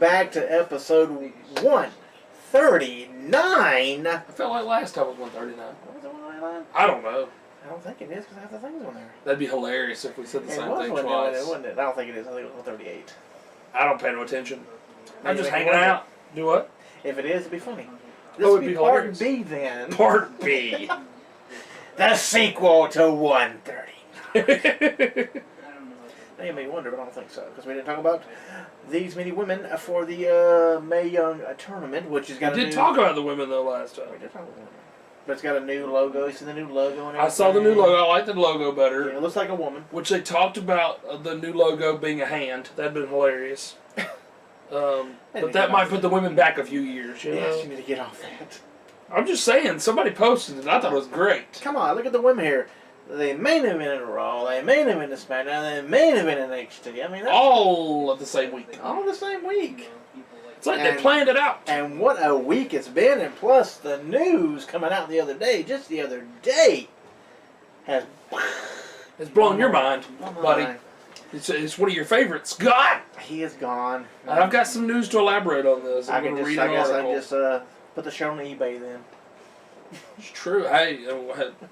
back to episode 139. I felt like last time was 139. Was it 139? I don't know. I don't think it is because I have the things on there. That'd be hilarious if we said the same thing twice. Wasn't it? I don't think it is. I think it was 138. I don't pay no attention. I'm just Maybe hanging out. Do what? If it is, it'd be funny. This Oh, would it'd be be part hilarious. B then. Part B. The sequel to 139. Now you may wonder, but I don't think so, because we didn't talk about these many women for the Mae Young tournament, which has got We a did new... talk about the women, though, last time. We did talk about women. But it's got a new logo. You see the new logo and everything? I saw the new logo. I like the logo better. Yeah, it looks like a woman. Which they talked about the new logo being a hand. That'd been hilarious. But that might put the women back a few years, you know? Yes, you need to get off that. I'm just saying, somebody posted it and I thought it was great. Come on, look at the women here. They main event in Raw, they main event in SmackDown, they main event in NXT. I mean, that's All of the same week. all the same week. It's like they planned it out. And what a week it's been, and plus the news coming out the other day, just the other day, has... It's blowing your mind, Oh my. buddy. It's one of your favorites. God! He is gone. And I've got some news to elaborate on this. I'm going to read an guess article. I just put the show on eBay then. It's true. Hey,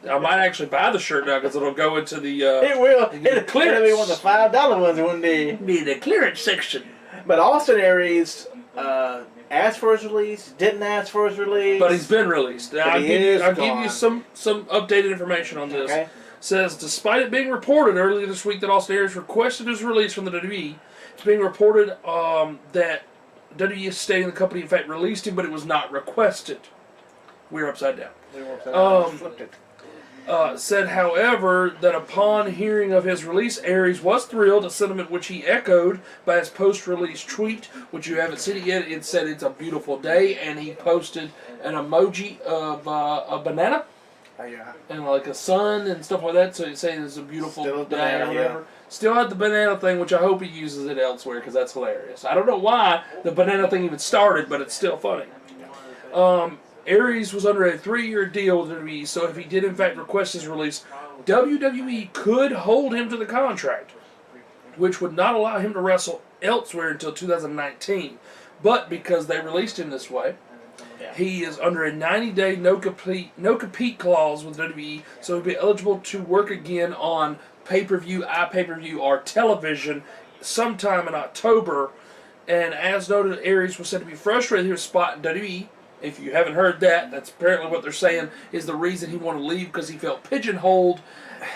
I might actually buy the shirt now because it'll go into the... It will. the It'll be one of the $5 ones one day. Be the clearance section. But Austin Aries asked for his release, didn't ask for his release. But he's been released. Now, I'll give you some updated information on this. Okay. Says, despite it being reported earlier this week that Austin Aries requested his release from the WWE, it's being reported that WWE is stating the company in fact released him, but it was not requested. We're upside down. Flipped it. Said, however, that upon hearing of his release, Aries was thrilled, a sentiment which he echoed by his post-release tweet, which you haven't seen it yet. It said it's a beautiful day, and he posted an emoji of a banana. Oh, yeah. And like a sun and stuff like that, so he's saying it's a beautiful Still day banana, or whatever. yeah. Still had the banana thing, which I hope he uses it elsewhere because that's hilarious. I don't know why the banana thing even started, but it's still funny. Aries was under a 3-year deal with WWE, so if he did in fact request his release, WWE could hold him to the contract, which would not allow him to wrestle elsewhere until 2019. But because they released him this way, he is under a 90-day no-compete clause with WWE, so he'll be eligible to work again on pay-per-view, iPay-per-view, or television sometime in October. And as noted, Aries was said to be frustrated with his spot in WWE. If you haven't heard that, that's apparently what they're saying is the reason he wanted to leave, because he felt pigeonholed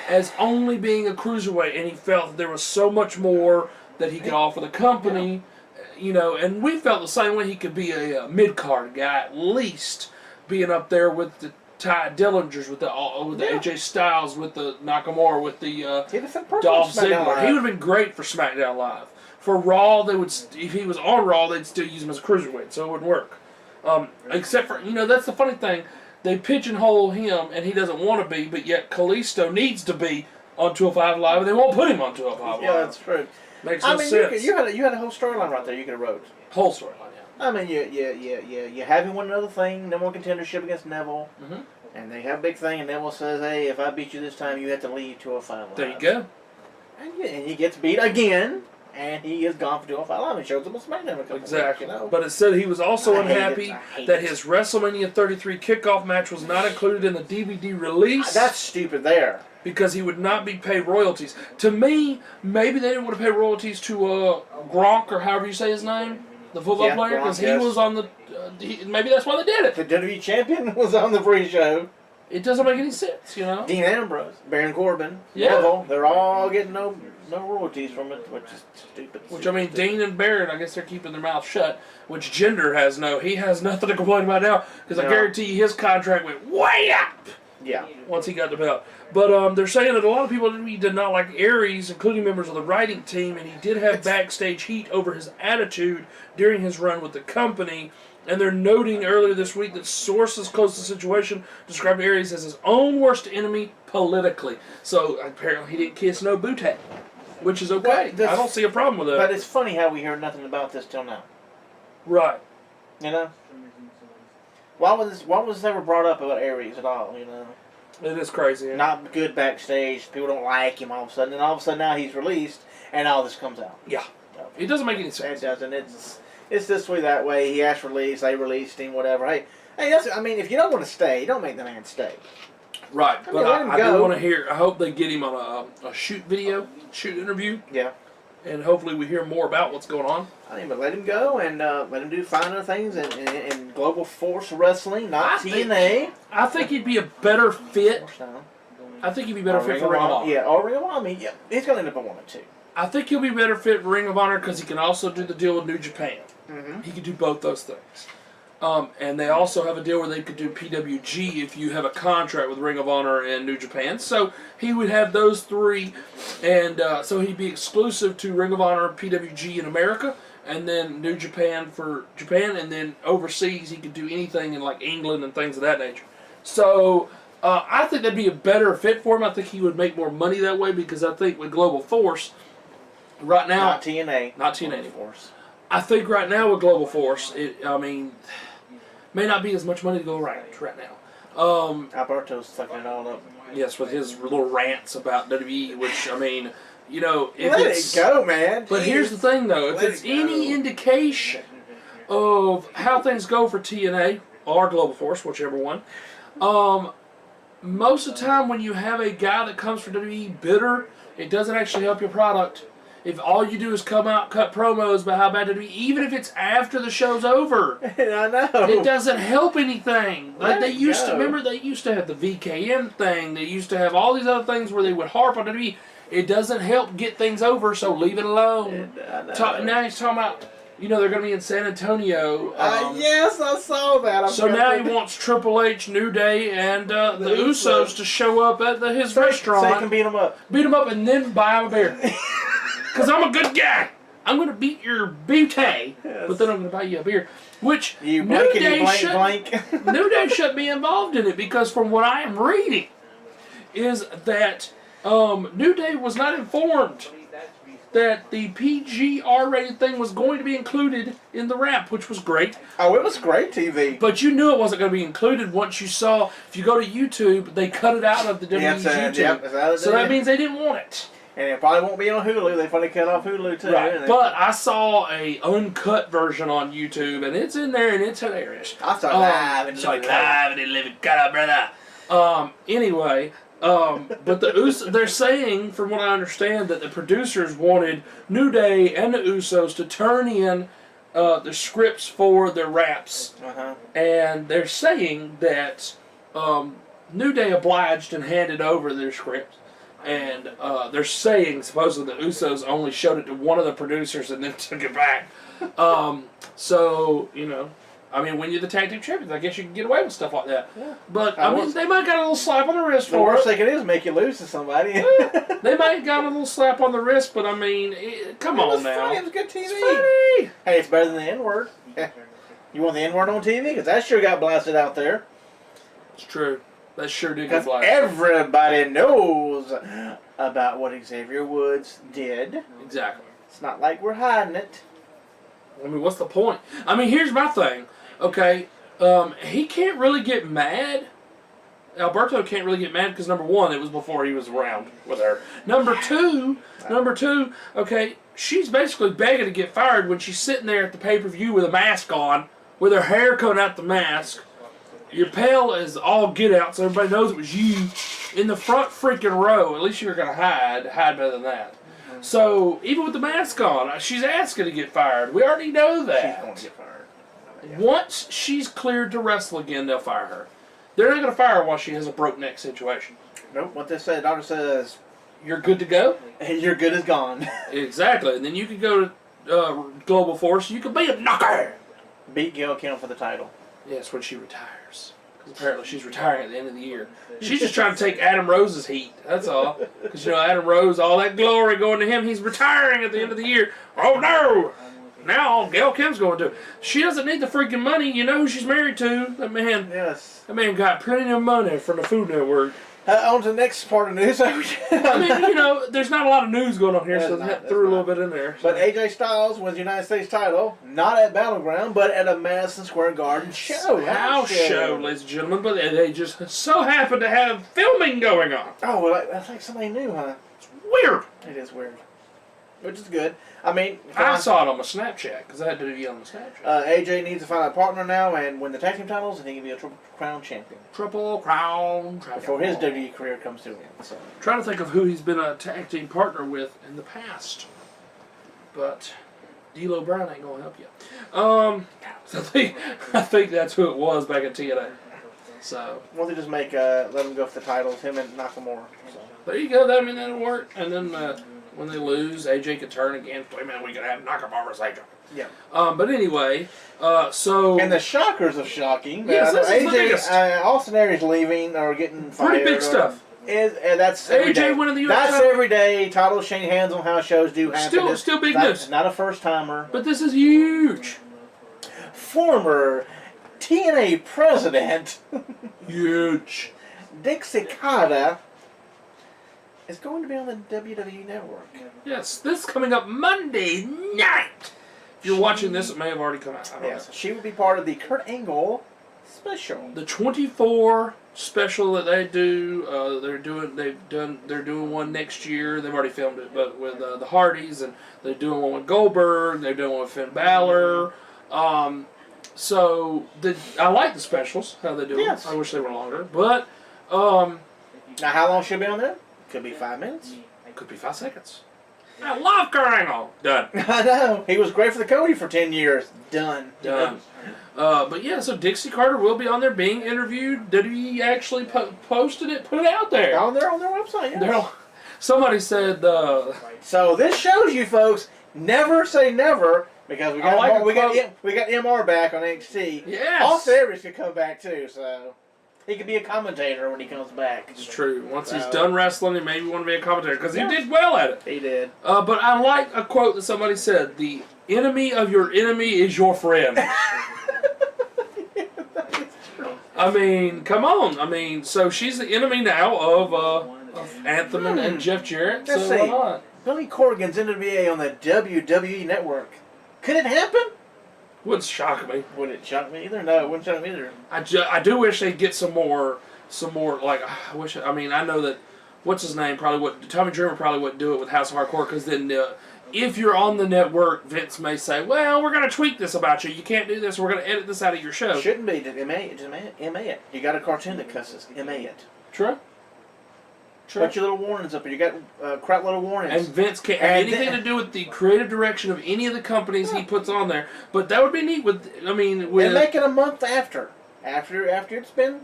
as only being a cruiserweight, and he felt that there was so much more that he could offer the company. You know, and we felt the same way. He could be a mid-card guy, at least, being up there with the Ty Dillingers, with the AJ Styles, with the Nakamura, with the Dolph Ziggler. He would have been great for SmackDown Live. For Raw, they would if he was on Raw, they'd still use him as a cruiserweight, so it wouldn't work. Except for, you know, that's the funny thing. They pigeonhole him, and he doesn't want to be, but yet Kalisto needs to be on 205 Live, and they won't put him on 205 Live. Yeah, that's true. Makes no sense. You had a whole storyline right there. You could have wrote. Whole storyline, yeah. I mean, you have him win another thing, number one contendership against Neville, and they have a big thing, and Neville says, "Hey, if I beat you this time, you have to leave 205 Live." There you go. And he gets beat again, and he is gone for 205 Live. And shows him a SmackDown a couple Exactly. weeks, you know? But it said he was also I hate unhappy it. that his WrestleMania 33 kickoff match was not included in the DVD release. That's stupid there. Because he would not be paid royalties. To me, maybe they didn't want to pay royalties to Gronk, or however you say his name, the football player, because he was on the... maybe that's why they did it. The WWE champion was on the pre-show. It doesn't make any sense, you know? Dean Ambrose, Baron Corbin, Yeah. Neville, they're all getting no royalties from it, which is stupid. Which, I mean, Dean and Baron, I guess they're keeping their mouth shut, which Jinder has he has nothing to complain about now, because I guarantee you his contract went way up. Yeah. Once he got the belt. But they're saying that a lot of people did not like Aries, including members of the writing team, and he did have backstage heat over his attitude during his run with the company. And they're noting earlier this week that sources close to the situation described Aries as his own worst enemy politically. So apparently he didn't kiss no booty, which is okay. I don't see a problem with that. But it's funny how we hear nothing about this till now. Right. You know? Why was this ever brought up about Aries at all, you know? It is crazy. Yeah. Not good backstage. People don't like him all of a sudden. And all of a sudden now he's released and all this comes out. Yeah. It doesn't make any sense. It doesn't. It's it's this way, that way. He asked for release, they released him, whatever. Hey, I mean, if you don't want to stay, don't make the man stay. Right, I but mean, I do want to hear. I hope they get him on a shoot interview. Yeah. And hopefully we hear more about what's going on. I mean, but let him go and let him do finer things in Global Force Wrestling, not TNA. I think he'd be a better fit. I think he'd be better fit for Ring of Honor. Yeah, or Ring of Honor. I mean, yeah, he's going to end up on one or two. I think he'll be better fit for Ring of Honor because he can also do the deal with New Japan. Mm-hmm. He can do both those things. And they also have a deal where they could do PWG if you have a contract with Ring of Honor and New Japan. So he would have those three, and so he'd be exclusive to Ring of Honor, PWG in America, and then New Japan for Japan, and then overseas he could do anything in like England and things of that nature. So I think that'd be a better fit for him. I think he would make more money that way because I think with Global Force, right now... Not TNA. Not TNA anymore. I think right now with Global Force, may not be as much money to go around right now. Alberto's sucking it all up. Yes, with his little rants about WWE, which, I mean, you know, if Let it's... it go, man. But here's the thing, though. If it's any indication of how things go for TNA, or Global Force, whichever one, most of the time when you have a guy that comes from WWE bitter, it doesn't actually help your product. If all you do is come out, cut promos about how bad it is, even if it's after the show's over, I know. it doesn't help anything. Like they used to, remember they used to have the VKM thing. They used to have all these other things where they would harp on WWE. It doesn't help get things over, so leave it alone. Now he's talking about, you know, they're going to be in San Antonio. Yes, I saw that. So now he wants Triple H, New Day, and the Usos to show up at his restaurant. So he can beat them up. Beat them up and then buy him a beer. Because I'm a good guy. I'm going to beat your booty, but then I'm going to buy you a beer. Which New Day shouldn't be involved in it because from what I am reading is that New Day was not informed that the PG R-rated thing was going to be included in the wrap, which was great. Oh, it was great TV. But you knew it wasn't going to be included once you saw, if you go to YouTube, they cut it out of the WWE's YouTube. So that means they didn't want it. And it probably won't be on Hulu. They probably cut off Hulu too. Right. But I saw a uncut version on YouTube, and it's in there, and it's hilarious. I saw live and living color, brother. Anyway, but the Usos, they're saying, from what I understand, that the producers wanted New Day and the Usos to turn in the scripts for their raps, and they're saying that New Day obliged and handed over their scripts. And they're saying, supposedly, the Usos only showed it to one of the producers and then took it back. So, you know, I mean, when you're the tag team champions, I guess you can get away with stuff like that. Yeah. But, I mean, they might got a little slap on the wrist for it. The worst they can do is make you lose to somebody. They might have got a little slap on the wrist, but, I mean, come on now. Funny. It was good TV. It's funny. Hey, it's better than the N-word. You want the N-word on TV? Because that sure got blasted out there. It's true. That sure did get blasted. Everybody knows about what Xavier Woods did. Exactly. It's not like we're hiding it. I mean, what's the point? I mean, here's my thing. Okay, he can't really get mad. Alberto can't really get mad because, number one, it was before he was around with her. Number two, okay, she's basically begging to get fired when she's sitting there at the pay-per-view with a mask on, with her hair coming out the mask. Your pale is all get out, so everybody knows it was you in the front freaking row. At least you're going to hide better than that. So, even with the mask on, she's asking to get fired. We already know that. She's going to get fired. Yeah. Once she's cleared to wrestle again, they'll fire her. They're not going to fire her while she has a broke neck situation. Nope. What they say, the doctor says, you're good to go? And you're good as gone. Exactly. And then you can go to Global Force. You can beat a knocker. Beat Gail Kim for the title. Yes, when she retires. Because apparently she's retiring at the end of the year. She's just trying to take Adam Rose's heat. That's all. Because, you know, Adam Rose, all that glory going to him. He's retiring at the end of the year. Oh, no! Now Gail Kim's going to. She doesn't need the freaking money. You know who she's married to? That man. Yes. That man got plenty of money from the Food Network. On to the next part of news. I mean, you know, there's not a lot of news going on here, so I threw a little bit in there. So. But AJ Styles wins the United States title, not at Battleground, but at a Madison Square Garden show. House show, ladies and gentlemen, but they just so happen to have filming going on. Oh, well, that's like somebody new, huh? It's weird. It is weird. which is good. I mean, I saw it on my Snapchat because I had WWE on the Snapchat. AJ needs to find a partner now and win the tag team titles, and he can be a Triple Crown champion. Triple Crown champion. Before his WWE career comes to an end. So. Trying to think of who he's been a tag team partner with in the past, but D'Lo Brown ain't gonna help you. So I think that's who it was back at TNA. So. Well, they just make let him go for the titles, him and Nakamura. So. There you go. That'll work. And then when they lose, AJ could turn again. Wait a minute, we could have Nakamura as AJ. Yeah. But anyway, so. And the shockers of shocking. Yes, this is the biggest. Austin Aries leaving or getting fired. Pretty big stuff. That's every day. AJ winning the US That's every day. Titles change hands on house shows do happen. Still big news. Not a first timer. But this is huge. Former TNA president. Huge. Dixie Carter is going to be on the WWE Network. Yes, this is coming up Monday night. If you're watching this, it may have already come out. I don't know. She will be part of the Kurt Angle special. The 24 special that they do, they're doing one next year. They've already filmed it, but with the Hardys, and they're doing one with Goldberg. They're doing one with Finn Balor. So I like the specials, how they do them. Yes. I wish they were longer, but now how long should be on there? Could be 5 minutes. Could be 5 seconds. I love Kurt Angle. Done. I know. He was great for the Cody for 10 years. Done. But yeah, so Dixie Carter will be on there being interviewed. WWE actually posted it, put it out there. On their website, yes. Somebody said... So this shows you folks, never say never, because we got MR back on NXT. Yes. Also, Aries could come back too, so he could be a commentator when he comes back. It's true. Once he's done wrestling, he maybe want to be a commentator, because he did well at it. He did. But I like a quote that somebody said, "The enemy of your enemy is your friend." I mean, come on. I mean, so she's the enemy now of Anthem and Jeff Jarrett. Let's so see. why not? Billy Corgan's NWA on the WWE Network. Could it happen? Wouldn't shock me. Would it shock me either? No, it wouldn't shock me either. I do wish they'd get some more. Like I know that what's his name Tommy Dreamer probably wouldn't do it with House of Hardcore, because then if you're on the network, Vince may say, well, we're going to tweak this about you. You can't do this. We're going to edit this out of your show. Shouldn't be. Just MA it. You got a cartoon that cusses. MA it. True. Put your little warnings up, and you got crap little warnings. And Vince can't have anything to do with the creative direction of any of the companies he puts on there. But that would be neat and make it a month after it's been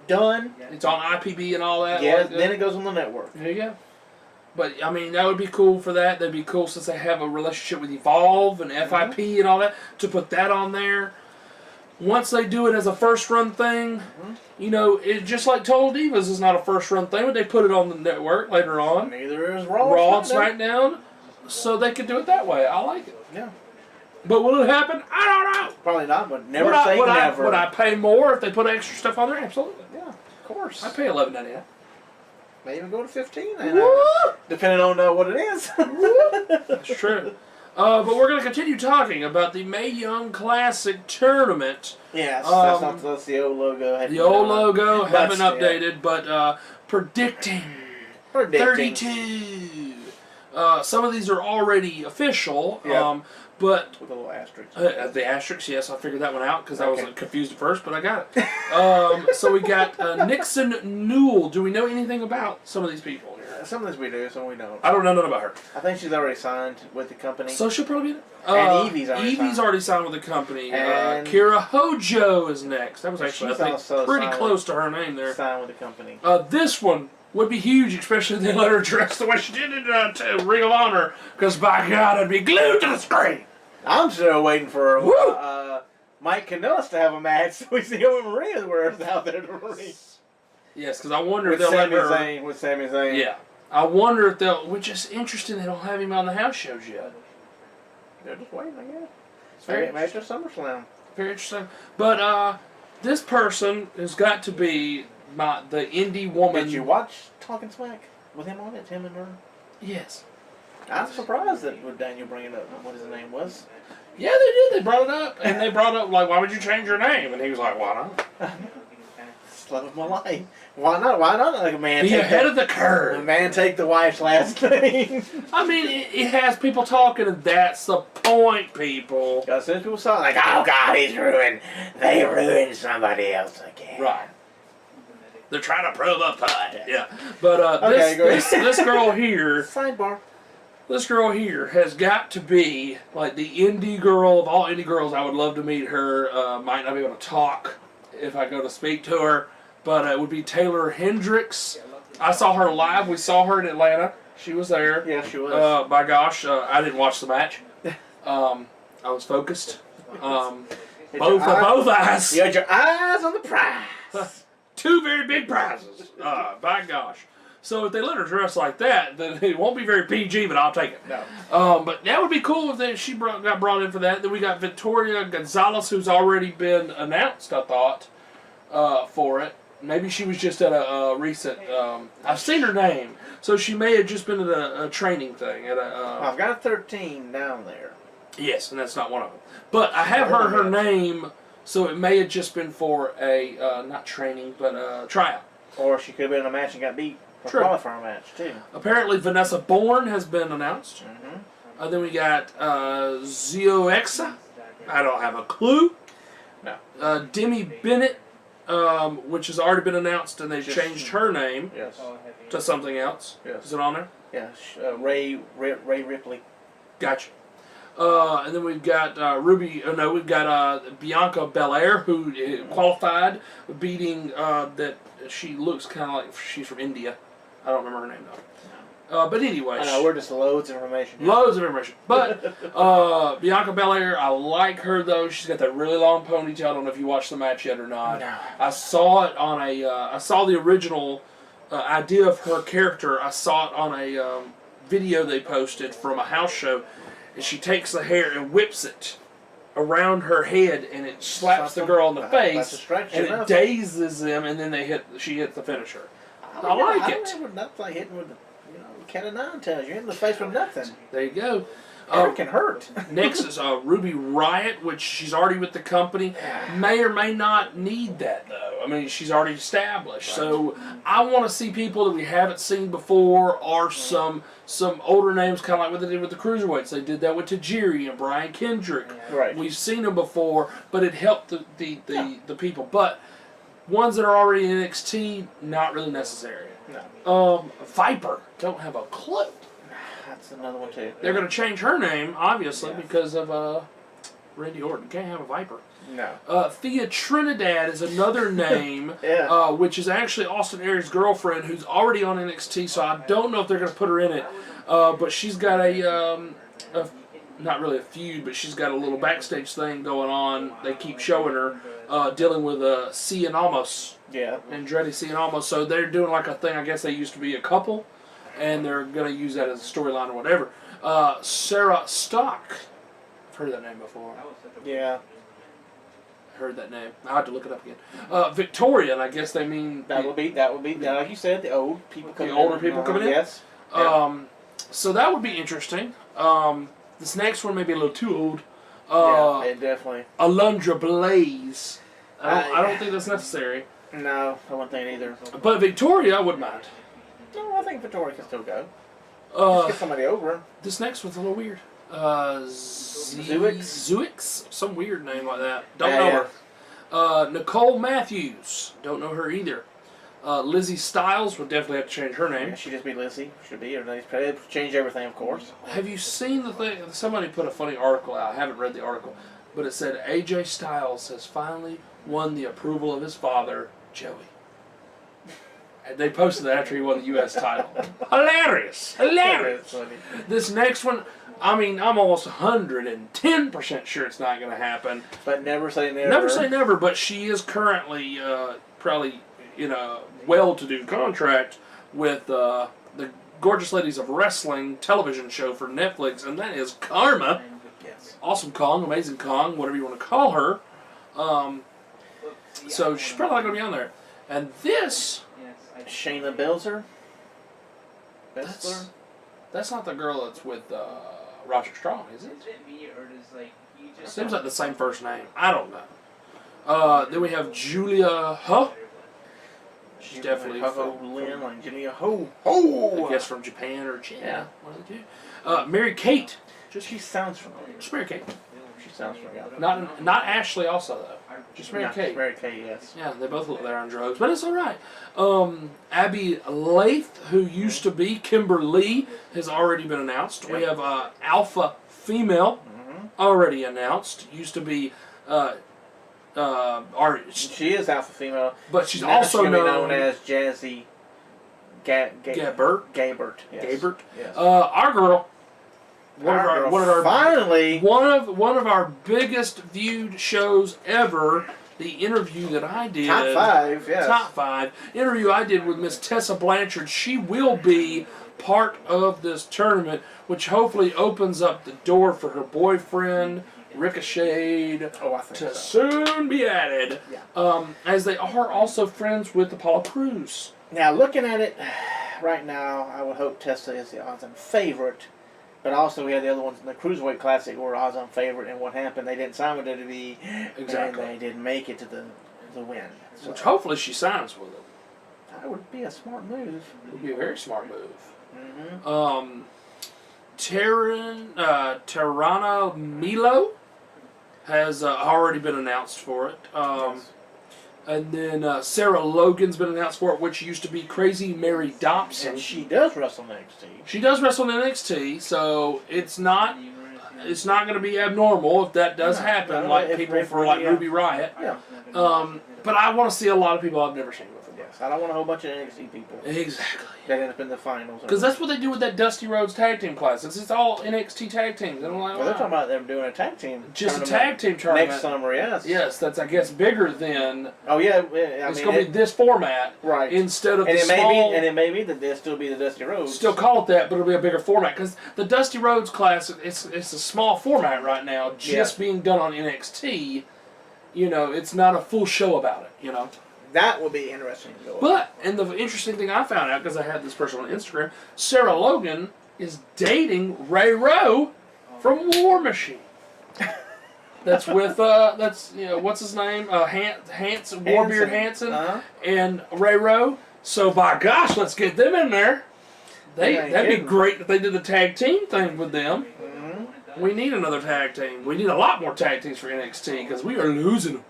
done. It's on IPB and all that. Yeah, then it goes on the network. There you go. But, that would be cool for that. That'd be cool since they have a relationship with Evolve and FIP and all that, to put that on there. Once they do it as a first-run thing, it just like Total Divas is not a first-run thing, but they put it on the network later on. Neither is Raw and SmackDown. So they could do it that way. I like it. Yeah. But will it happen? I don't know. Probably not, but never say never. Would I pay more if they put extra stuff on there? Absolutely. Yeah, of course. I pay $11.99. May even go to $15, depending on what it is. That's true. But we're going to continue talking about the Mae Young Classic Tournament. Yes, that's the old logo. The old logo haven't updated, but predicting 32. Some of these are already official. But with a little asterisk. The asterisk, yes, I figured that one out because I was confused at first, but I got it. So we got Nixon Newell. Do we know anything about some of these people here? Some of these we do, some we don't. I don't know nothing about her. I think she's already signed with the company. So she'll probably be and Evie's already signed with the company. And Kira Hojo is next. That was actually, I think, pretty close to her name there. Signed with the company. This one would be huge, especially if they let her dress the way she did in Ring of Honor, because by God, I'd be glued to the screen. I'm still waiting for Mike Kanellis to have a match so we see how Maria wears out there to the ring. Yes, because I wonder if they'll let her... With Sami Zayn. Yeah. I wonder if they'll... Which is interesting, they don't have him on the house shows yet. They're just waiting, I guess. Very match of SummerSlam. Very interesting. But this person has got to be the indie woman... Did you watch Talking Smack with him on it, him and her? Yes. I'm surprised that with Daniel bringing up what his name was. Yeah, they did. They brought it up. And they brought up, like, why would you change your name? And he was like, why not? It's the love of my life. Why not? Why not like a man? Be ahead of the A curve. man take the wife's last name. I mean, it has people talking, and that's the point, people. Because since people saw it, like, oh God, he's ruined. They ruined somebody else again. Right. They're trying to prove a point. Yeah. But Okay, go ahead. this girl here, Sidebar. this girl here has got to be like the indie girl of all indie girls. I would love to meet her. Might not be able to talk if I go to speak to her, but it would be Taylor Hendricks. I saw her live. We saw her in Atlanta. She was there. Yeah, she was. My gosh, I didn't watch the match. I was focused. Both eyes. You had your eyes on the prize. Two very big prizes. By gosh. So if they let her dress like that, then it won't be very PG, but I'll take it. No. But that would be cool if she got brought in for that. Then we got Victoria Gonzalez, who's already been announced, I thought, for it. Maybe she was just at a recent... I've seen her name. So she may have just been at a training thing. I've got 13 down there. Yes, and that's not one of them. But I have heard her name, so it may have just been for a, not training, but a tryout. Or she could have been in a match and got beat. For a qualifier match, too. Apparently, Vanessa Bourne has been announced. Mm-hmm. Then we got Zioexa. I don't have a clue. No. Demi Bennett, which has already been announced, and they've changed her name Yes. to something else. Yes. Is it on there? Yes. Ray Ripley. Gotcha. And then we've got we've got Bianca Belair, who qualified, beating that she looks kind of like she's from India. I don't remember her name though. But anyway, I know, we're just loads of information here. Loads of information. But Bianca Belair, I like her though. She's got that really long ponytail. I don't know if you watched the match yet or not. No. I saw it on I saw the original idea of her character. I saw it on a video they posted from a house show. And she takes the hair and whips it around her head, and it slaps the girl in the face, and it dazes them, and then she hits the finisher. I like it. That's like hitting with the cat of nine tails. You're in the face with nothing. There you go. It can hurt. Next is Ruby Riott, which she's already with the company. May or may not need that, though. I mean, she's already established. Right. So I want to see people that we haven't seen before, or some older names, kind of like what they did with the Cruiserweights. They did that with Tajiri and Brian Kendrick. Right. We've seen them before, but it helped the people. But ones that are already in NXT, not really necessary. No. Viper, don't have a clue. That's another one too. They're going to change her name, obviously, because of Randy Orton. Can't have a Viper. No. Thea Trinidad is another name, which is actually Austin Aries' girlfriend, who's already on NXT. So I don't know if they're going to put her in it, but she's got a not really a feud, but she's got a little backstage thing going on. They keep showing her dealing with Cien Almas. Yeah. Andretti Cien Almas. So they're doing like a thing. I guess they used to be a couple. And they're going to use that as a storyline or whatever. Sarah Stock. I've heard that name before. Yeah. Heard that name. I'll have to look it up again. Victoria, and I guess they mean... That would be, like you said, the old people coming in. The older people coming in? Yes. So that would be interesting. This next one may be a little too old. Yeah, definitely. Alundra Blaze. I don't think that's necessary. No, I wouldn't think either. But Victoria, I wouldn't mind. No, I think Victoria can still go. Just get somebody over. This next one's a little weird. Zuix? Some weird name like that. Don't know her. Nicole Matthews. Don't know her either. Lizzie Styles would definitely have to change her name. Yeah, she'd just be Lizzie. Should be. Everything. Change everything, of course. Have you seen the thing? Somebody put a funny article out. I haven't read the article. But it said AJ Styles has finally won the approval of his father, Joey. And they posted that after he won the U.S. title. Hilarious. Hilarious. This next one, I mean, I'm almost 110% sure it's not going to happen. But never say never. Never say never, but she is currently probably in a well-to-do contract with the Gorgeous Ladies of Wrestling television show for Netflix, and that is Karma. Yes. Awesome Kong, Amazing Kong, whatever you want to call her. So she's probably not going to be on there. And this... Shayna Baszler? That's not the girl that's with Roger Strong, is it? Seems like the same first name. I don't know. Then we have Julia She's definitely Ho Lin, like Jimmy Ho. I guess from Japan or China. Yeah. One of the two. Mary Kate. She sounds familiar. Just Mary Kate. She sounds familiar. Not Ashley also though. Just Mary Kate. Mary Kate, yes. Yeah, they both look there on drugs, but it's all right. Abby Lath, who used to be Kimberly, has already been announced. Yep. We have Alpha Female already announced. Used to be Aries. She is Alpha Female, but she's also known as Jazzy Gabert. Yes. Gabert. Yes. Our girl. One of our biggest viewed shows ever. The interview that I did. Top 5, yes. Top 5 interview I did with Miss Tessa Blanchard. She will be part of this tournament, which hopefully opens up the door for her boyfriend Ricochet to soon be added. Yeah. As they are also friends with Apollo Crews. Now, looking at it right now, I would hope Tessa is the odds-on favorite. But also, we had the other ones in the Cruiserweight Classic were odds-on favorite, and what happened? They didn't sign with WWE, exactly. And they didn't make it to the win. So which hopefully she signs with them. That would be a smart move. It would be a very smart move. Mm-hmm. Tarana Milo has already been announced for it. Yes. And then Sarah Logan's been announced for it, which used to be Crazy Mary Dobson. And she does wrestle in NXT. She does wrestle in NXT, so it's not going to be abnormal if that does happen, like people for like Ruby Riott. Yeah. But I want to see a lot of people I've never seen before. Yes, I don't want a whole bunch of NXT people. Exactly. That end up in the finals. Because that's what they do with that Dusty Rhodes tag team class. It's all NXT tag teams. And I'm like, well, they're talking about them doing a tag team. Just a tag team tournament next summer. Yes. Yes, that's I guess bigger than. Oh yeah, it's going to be this format, right? Instead of and the small. And it may be that they'll still be the Dusty Rhodes. Still call it that, but it'll be a bigger format because the Dusty Rhodes class it's a small format right now, just being done on NXT. You know, it's not a full show about it. You know. That will be interesting to go But, and the interesting thing I found out, because I had this person on Instagram, Sarah Logan is dating Ray Rowe from War Machine. That's with, what's his name? Hanson, Warbeard Hanson, and Ray Rowe. So, by gosh, let's get them in there. That'd be great if they did the tag team thing with them. Mm-hmm. We need another tag team. We need a lot more tag teams for NXT, because we are losing them.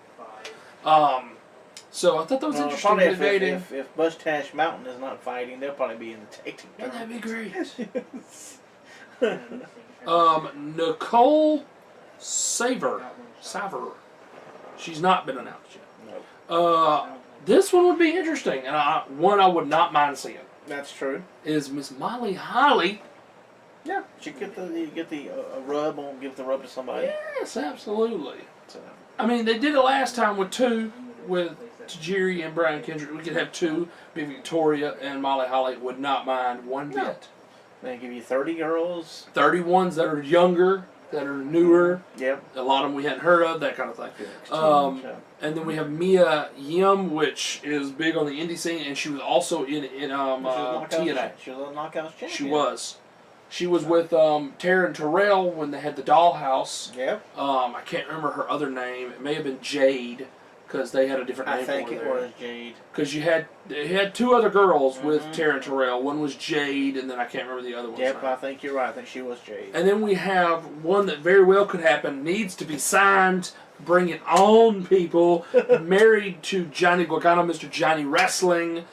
So I thought that was interesting. If Mustache Mountain is not fighting, they'll probably be in the tag team. Wouldn't that be great? Nicole Saver. She's not been announced yet. No. This one would be interesting, and one I would not mind seeing. That's true. Is Miss Molly Holly? Yeah, she get the rub on, give the rub to somebody. Yes, absolutely. So. I mean, they did it last time with Tajiri and Brian Kendrick. We could have 2, be Victoria and Molly Holly. Would not mind one bit. They give you 30 girls. 30 ones that are younger, that are newer. Yep. A lot of them we hadn't heard of, that kind of thing. And then we have Mia Yim, which is big on the indie scene, and she was also in TNA. She was a Knockouts champion. She was. She was with Taryn Terrell when they had the Dollhouse. Yep. I can't remember her other name. It may have been Jade, because they had a different name for her. I think it was Jade. Because you had 2 other girls with Taryn Terrell. One was Jade, and then I can't remember the other one. Yep, I think you're right. I think she was Jade. And then we have one that very well could happen, needs to be signed, bring it on, people, married to Johnny Gargano, Mr. Johnny Wrestling,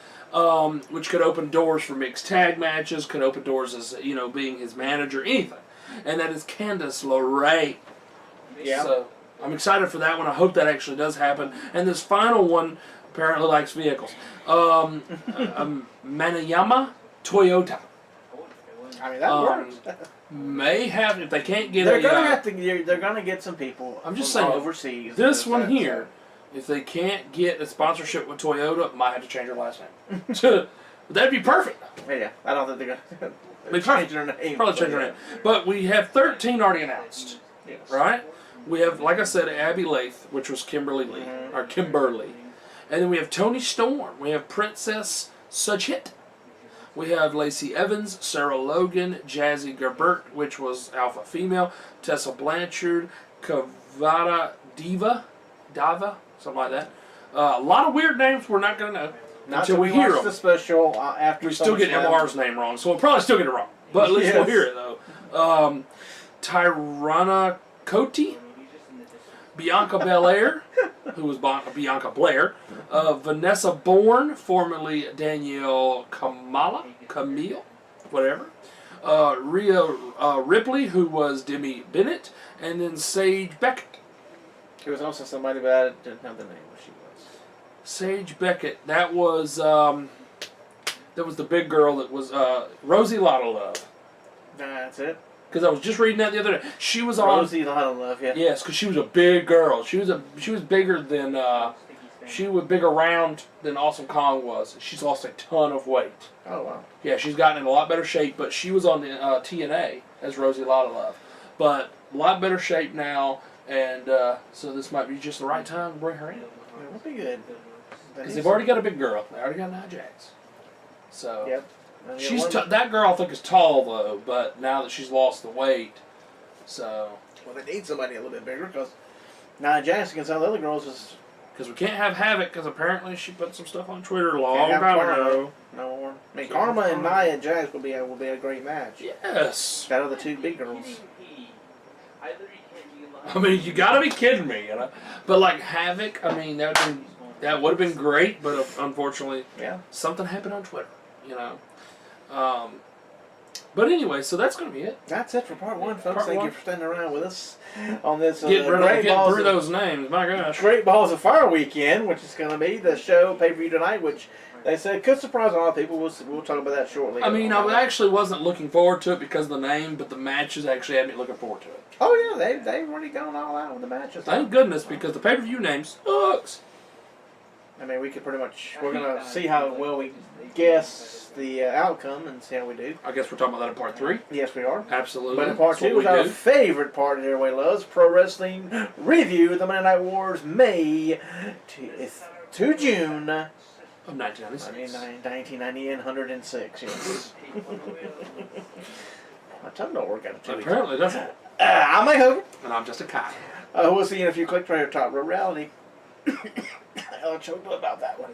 which could open doors for mixed tag matches, could open doors as, being his manager, anything. And that is Candice LeRae. Yeah. So I'm excited for that one. I hope that actually does happen. And this final one apparently likes vehicles. Manayama Toyota. I mean, that works. May have, if they can't get they're gonna get some people. I'm just saying, overseas. This one here, if they can't get a sponsorship with Toyota, might have to change their last name. But that'd be perfect. Yeah, I don't think they're gonna change their name. Probably change their name. But we have 13 already announced. Yes. Right? We have, like I said, Abby Lath, which was Kimberly Lee, or Kimberly. And then we have Toni Storm. We have Princess Suchit. We have Lacey Evans, Sarah Logan, Jazzy Gabert, which was Alpha Female, Tessa Blanchard, Kavada Dava, something like that. A lot of weird names we're not going to know. Not until till we hear watch them. the special after. We still get SummerSlam. MR's name wrong, so we'll probably still get it wrong. But at least Yes. we'll hear it, though. Tyrana Coty, Bianca Belair, who was Bianca Blair, Vanessa Bourne, formerly Danielle Camille, whatever, Rhea Ripley, who was Demi Bennett, and then Sage Beckett. There was also somebody, but I didn't know the name what she was. Sage Beckett. That was the big girl that was Rosie Lotta Love. That's it. Because I was just reading that the other day. She was on. Rosie Lotta Love, yeah. Yes, because she was a big girl. She was bigger than she was bigger round than Awesome Kong was. She's lost a ton of weight. Oh wow. Yeah, she's gotten in a lot better shape. But she was on the TNA as Rosie Lotta Love, but a lot better shape now. And so this might be just the right time to bring her in. That would be good. Because they've already got a big girl. They already got Nia Jax. So Yep. she's that girl I think is tall though, but now that she's lost the weight, so. Well, they need somebody a little bit bigger because Nia Jax against all the other girls is. Because we can't have Havoc because apparently she put some stuff on Twitter a long Can't have time Karma. ago. No more. I mean, Can't Karma have and Karma. Nia Jax will be a great match. Yes. That are the two big girls. I mean, you gotta be kidding me, you know. But like Havoc, I mean, that would have been great, but unfortunately, Yeah. something happened on Twitter, you know. But anyway, so that's gonna be it. That's it for part one, folks. Part Thank one. you for standing around with us on this Get Great Balls through of, those names, my gosh. Great Balls of Fire weekend, which is going to be the show pay-per-view tonight, which they said could surprise a lot of people. We'll talk about that shortly. I mean, I actually wasn't looking forward to it because of the name, but the matches actually had me looking forward to it. Oh yeah, they've already gone all out with the matches. Thank goodness, because the pay-per-view name sucks. I mean, we're going to see how well we guess the outcome and see how we do. I guess we're talking about that in part 3. Yes, we are. Absolutely. But in part That's what 2 was we our do. favorite part that everybody loves, Pro Wrestling Review, the Monday Night Wars, May to June. Of 1996. 1990 and 106, yes. My tongue don't work out of 2 weeks. Apparently it doesn't. I'm Mike Hogan. And I'm just a cock. We'll see you in a few. Click right here, Top Row Reality. I'll choke about that one.